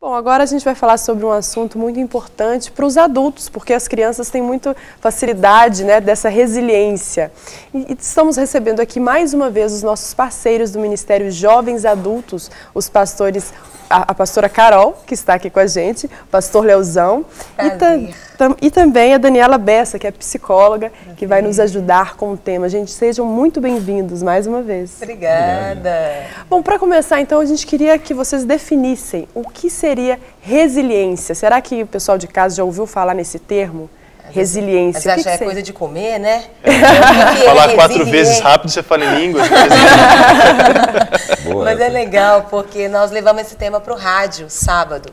Bom, agora a gente vai falar sobre um assunto muito importante para os adultos, porque as crianças têm muita facilidade, né, dessa resiliência. E estamos recebendo aqui mais uma vez os nossos parceiros do Ministério Jovens Adultos, os pastores, a pastora Carol, que está aqui com a gente, o pastor Leozão, e também a Daniela Bessa, que é psicóloga, que vai nos ajudar com o tema. Gente, sejam muito bem-vindos mais uma vez. Obrigada. Bom, para começar, então, a gente queria que vocês definissem o que seria resiliência. Será que o pessoal de casa já ouviu falar nesse termo? Resiliência. Mas já é coisa de comer, né? Falar 4 vezes rápido, você fala em línguas. Boa, mas é legal, porque nós levamos esse tema para o rádio, sábado.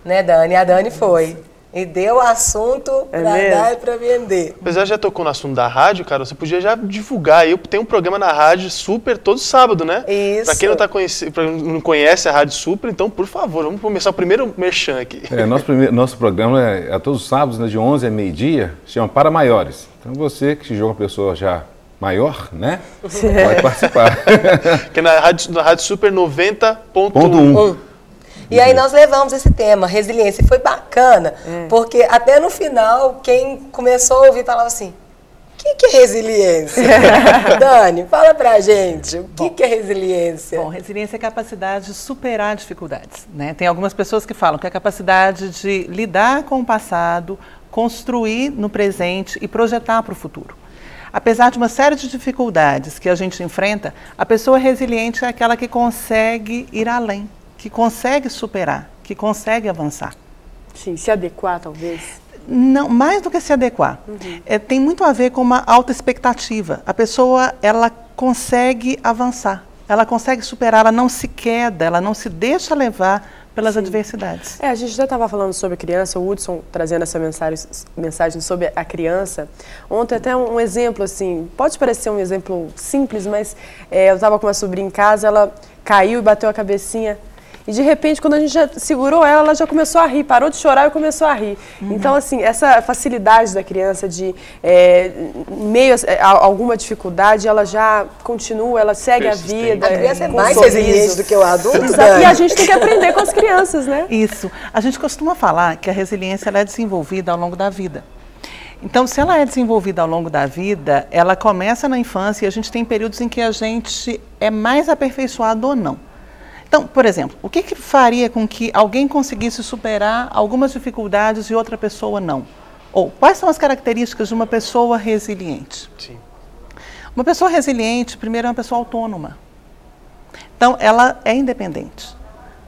Né, Dani? A Dani foi. E deu o assunto para dar e para vender. Apesar de já tocou no assunto da rádio, cara, você podia já divulgar. Eu tenho um programa na rádio Super todo sábado, né? Isso. Para quem não conhece a Rádio Super, então, por favor, vamos começar o primeiro merchan aqui. Nosso programa é todos os sábados, né, de 11 a meio-dia, se chama Para Maiores. Então você que joga uma pessoa já maior, né? Pode participar. Que é na Rádio Super 90.1. E aí nós levamos esse tema, resiliência, e foi bacana, porque até no final, quem começou a ouvir falava assim, o que é resiliência? Dani, fala pra gente, o que é resiliência? Bom, resiliência é a capacidade de superar dificuldades, né? Tem algumas pessoas que falam que é a capacidade de lidar com o passado, construir no presente e projetar para o futuro. Apesar de uma série de dificuldades que a gente enfrenta, a pessoa resiliente é aquela que consegue ir além, que consegue superar, que consegue avançar. Sim, se adequar talvez? Não, mais do que se adequar. Tem muito a ver com uma autoexpectativa. A pessoa, ela consegue avançar, ela consegue superar, ela não se queda, ela não se deixa levar pelas adversidades. A gente já estava falando sobre criança, o Hudson trazendo essa mensagem sobre a criança. Ontem até um exemplo assim, pode parecer um exemplo simples, mas eu estava com uma sobrinha em casa, ela caiu e bateu a cabecinha. E de repente, quando a gente já segurou ela, ela já começou a rir, parou de chorar e começou a rir. Então, assim, essa facilidade da criança de, meio a alguma dificuldade, ela já continua, ela segue a vida. A criança é mais resiliente do que o adulto. Exato. E a gente tem que aprender com as crianças, né? Isso. A gente costuma falar que a resiliência ela é desenvolvida ao longo da vida. Então, se ela é desenvolvida ao longo da vida, ela começa na infância e a gente tem períodos em que a gente é mais aperfeiçoado ou não. Então, por exemplo, o que faria com que alguém conseguisse superar algumas dificuldades e outra pessoa não? Ou quais são as características de uma pessoa resiliente? Sim. Uma pessoa resiliente, primeiro, é uma pessoa autônoma. Então, ela é independente.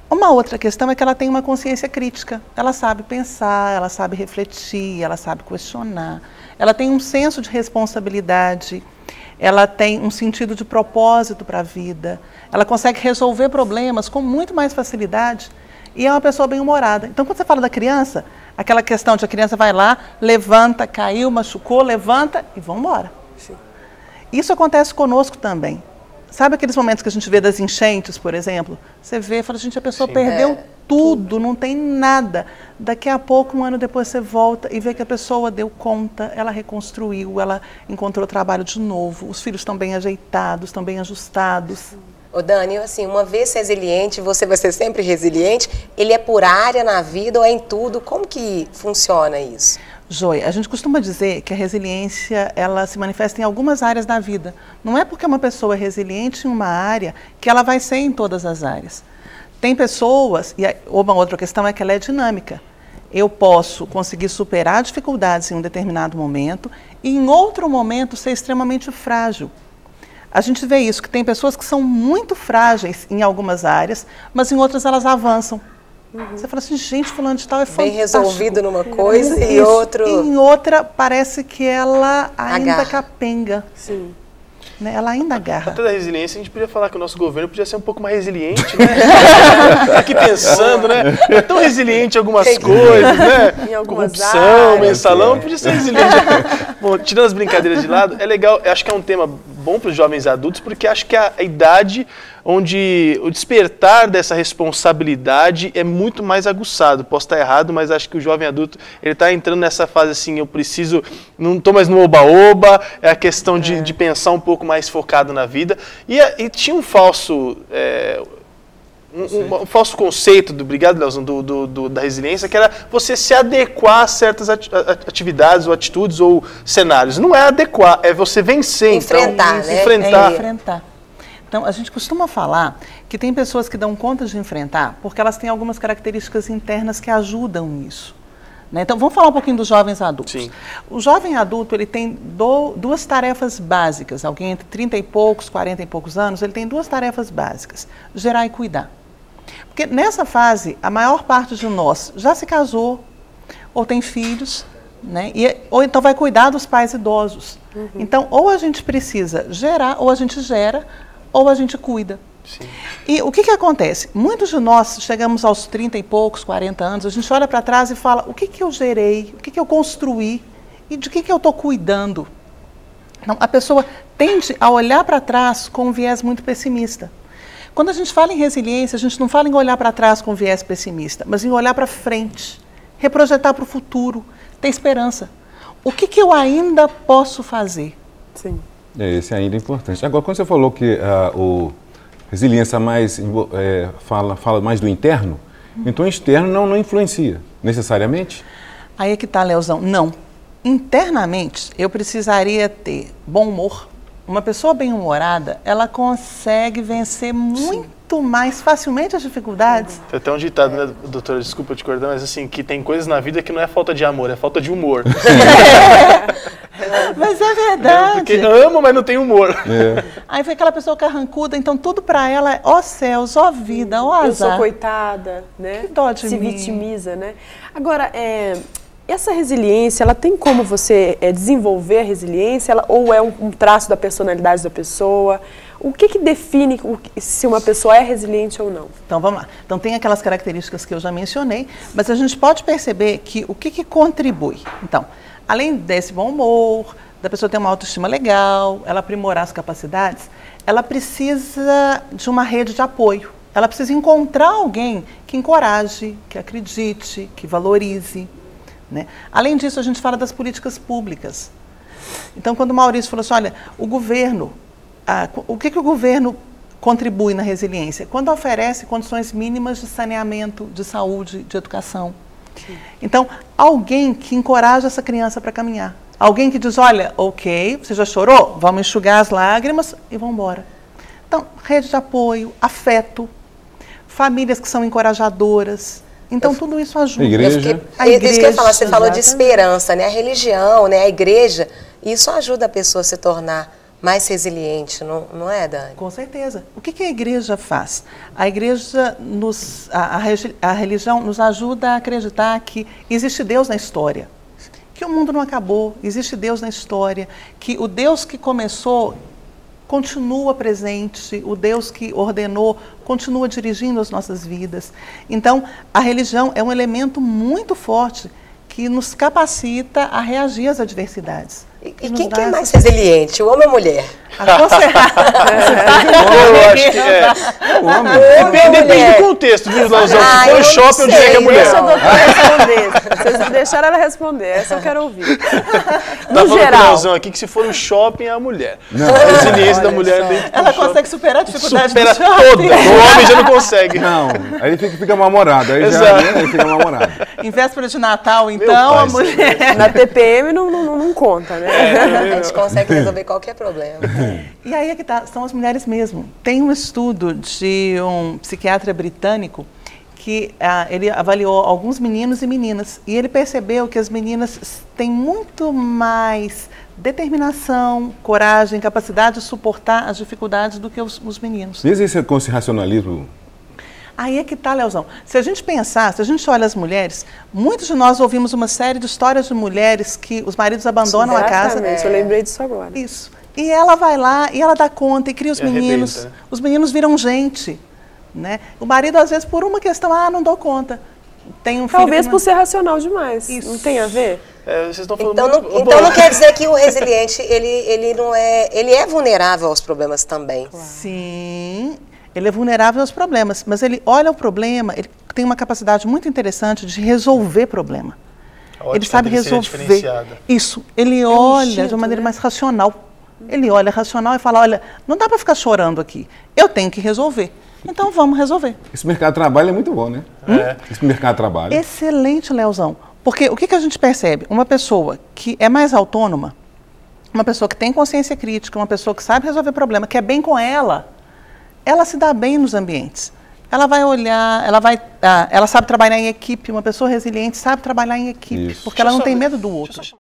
Uma outra questão é que ela tem uma consciência crítica. Ela sabe pensar, ela sabe refletir, ela sabe questionar. Ela tem um senso de responsabilidade. Ela tem um sentido de propósito para a vida, ela consegue resolver problemas com muito mais facilidade e é uma pessoa bem-humorada. Então, quando você fala da criança, aquela questão de a criança vai lá, levanta, caiu, machucou, levanta e vamos embora. Sim. Isso acontece conosco também. Sabe aqueles momentos que a gente vê das enchentes, por exemplo? Você vê e fala, gente, a pessoa perdeu tudo, não tem nada. Daqui a pouco, um ano depois, você volta e vê que a pessoa deu conta, ela reconstruiu, ela encontrou trabalho de novo, os filhos estão bem ajeitados, estão bem ajustados. Ô Dani, assim, uma vez resiliente, você vai ser sempre resiliente, ele é por área na vida ou é em tudo? Como que funciona isso? Joia, a gente costuma dizer que a resiliência, ela se manifesta em algumas áreas da vida. Não é porque uma pessoa é resiliente em uma área que ela vai ser em todas as áreas. Tem pessoas, e uma outra questão é que ela é dinâmica. Eu posso conseguir superar dificuldades em um determinado momento e em outro momento ser extremamente frágil. A gente vê isso, que tem pessoas que são muito frágeis em algumas áreas, mas em outras elas avançam. Você fala assim, gente, fulano de tal é fantástico. Bem resolvido numa coisa e outro... E em outra parece que ela ainda capenga. Sim. Né? Ela ainda agarra. Até da resiliência, a gente podia falar que o nosso governo podia ser um pouco mais resiliente, né? Aqui pensando, né? É tão resiliente em algumas coisas, né? Em algumas corrupção, áreas. mensalão, podia ser resiliente. Bom, tirando as brincadeiras de lado, é legal, acho que é um tema bom para os jovens adultos, porque acho que é a idade onde o despertar dessa responsabilidade é muito mais aguçado. Posso estar errado, mas acho que o jovem adulto ele está entrando nessa fase assim, eu preciso, não estou mais no oba-oba, é a questão de pensar um pouco mais focado na vida. E tinha um falso um falso conceito, obrigado, Leozão, da resiliência, que era você se adequar a certas atividades ou atitudes ou cenários. Não é adequar, é você vencer. Enfrentar, então, né? Enfrentar. Então, a gente costuma falar que tem pessoas que dão conta de enfrentar porque elas têm algumas características internas que ajudam nisso. Né? Então, vamos falar um pouquinho dos jovens adultos. Sim. O jovem adulto, ele tem duas tarefas básicas. Alguém entre 30 e poucos, 40 e poucos anos, ele tem duas tarefas básicas: gerar e cuidar. Porque nessa fase, a maior parte de nós já se casou ou tem filhos, né? Ou então vai cuidar dos pais idosos. Então, ou a gente precisa gerar, ou a gente gera, ou a gente cuida. Sim. E o que acontece? Muitos de nós chegamos aos 30 e poucos, 40 anos, a gente olha para trás e fala: o que eu gerei, o que eu construí e de que eu estou cuidando? Então, a pessoa tende a olhar para trás com um viés muito pessimista. Quando a gente fala em resiliência, a gente não fala em olhar para trás com um viés pessimista, mas em olhar para frente, reprojetar para o futuro, ter esperança. O que eu ainda posso fazer? Sim. Esse ainda é importante. Agora, quando você falou que o resiliência fala mais do interno, então o externo não influencia necessariamente? Aí é que está, Leozão. Não. Internamente, eu precisaria ter bom humor. Uma pessoa bem-humorada, ela consegue vencer muito mais facilmente as dificuldades. Tem até um ditado, né, doutora, desculpa te cortar, mas assim, que tem coisas na vida que não é falta de amor, é falta de humor. Mas é verdade. Porque ama, mas não tem humor. Aí foi aquela pessoa carrancuda, então tudo pra ela é ó céus, ó vida, ó azar. Eu sou coitada, né? Que dó de Se mim. vitimiza, né? Agora, essa resiliência, ela tem como você desenvolver a resiliência, ou é um traço da personalidade da pessoa? O que define se uma pessoa é resiliente ou não? Então, vamos lá. Então, tem aquelas características que eu já mencionei, mas a gente pode perceber que o que contribui. Então, além desse bom humor, da pessoa ter uma autoestima legal, ela aprimorar as capacidades, ela precisa de uma rede de apoio. Ela precisa encontrar alguém que encoraje, que acredite, que valorize. Né? Além disso, a gente fala das políticas públicas. Então, quando o Maurício falou assim, olha, o governo, o que o governo contribui na resiliência? Quando oferece condições mínimas de saneamento, de saúde, de educação. Sim. Então, alguém que encoraja essa criança para caminhar. Alguém que diz, olha, ok, você já chorou? Vamos enxugar as lágrimas e vamos embora. Então, rede de apoio, afeto, famílias que são encorajadoras. Então, tudo isso ajuda. Igreja. Isso que eu ia falar, você falou de esperança, né? A religião, né? A igreja, isso ajuda a pessoa a se tornar mais resiliente, não é, Dani? Com certeza. O que a igreja faz? A igreja, a religião nos ajuda a acreditar que existe Deus na história, que o mundo não acabou, existe Deus na história, que o Deus que começou continua presente, o Deus que ordenou continua dirigindo as nossas vidas. Então, a religião é um elemento muito forte que nos capacita a reagir às adversidades. E quem que é mais resiliente, o homem ou a mulher? Eu acho que é. O homem. Depende do contexto, viu, Leozão? Se for no shopping, eu diria que é mulher. Deixa a doutora responder. Vocês deixaram ela responder, essa eu quero ouvir. Tá falando com o Leozão aqui que se for no shopping é a mulher. Não. A resiliência da mulher dentro do Ela shopping consegue superar a dificuldade supera do shopping. toda. O homem já não consegue. Não, aí ele fica mal-humorado. Aí Exato. já ele fica mal-humorado. Em véspera de Natal, então, pai, a mulher... Na TPM não conta, né? A gente consegue resolver qualquer problema. E aí é que tá, são as mulheres mesmo. Tem um estudo de um psiquiatra britânico que ele avaliou alguns meninos e meninas e ele percebeu que as meninas têm muito mais determinação, coragem, capacidade de suportar as dificuldades do que os meninos. Mesmo com esse racionalismo. Aí é que tá, Leozão. Se a gente pensar, se a gente olha as mulheres, muitos de nós ouvimos uma série de histórias de mulheres que os maridos abandonam a casa. Exatamente, eu lembrei disso agora. Isso. E ela vai lá e ela dá conta e cria os meninos. Arrebenta, né? Os meninos viram gente. Né? O marido, às vezes, por uma questão, não dou conta. Tem um filho. Talvez por ser racional demais. Isso. Não tem a ver? Vocês estão falando Então não quer dizer que o resiliente, ele não é... Ele é vulnerável aos problemas também. Claro. Sim, ele é vulnerável aos problemas, mas ele olha o problema, ele tem uma capacidade muito interessante de resolver problema. Ele sabe resolver. Isso, ele olha de uma maneira mais racional. Ele olha racional e fala, olha, não dá para ficar chorando aqui, eu tenho que resolver. Então vamos resolver. Esse mercado de trabalho é muito bom, né? Esse mercado de trabalho. Excelente, Leozão. Porque o que a gente percebe? Uma pessoa que é mais autônoma, uma pessoa que tem consciência crítica, uma pessoa que sabe resolver problema, que é bem com ela se dá bem nos ambientes. Ela vai olhar, ela sabe trabalhar em equipe, uma pessoa resiliente sabe trabalhar em equipe, porque ela não tem medo do outro.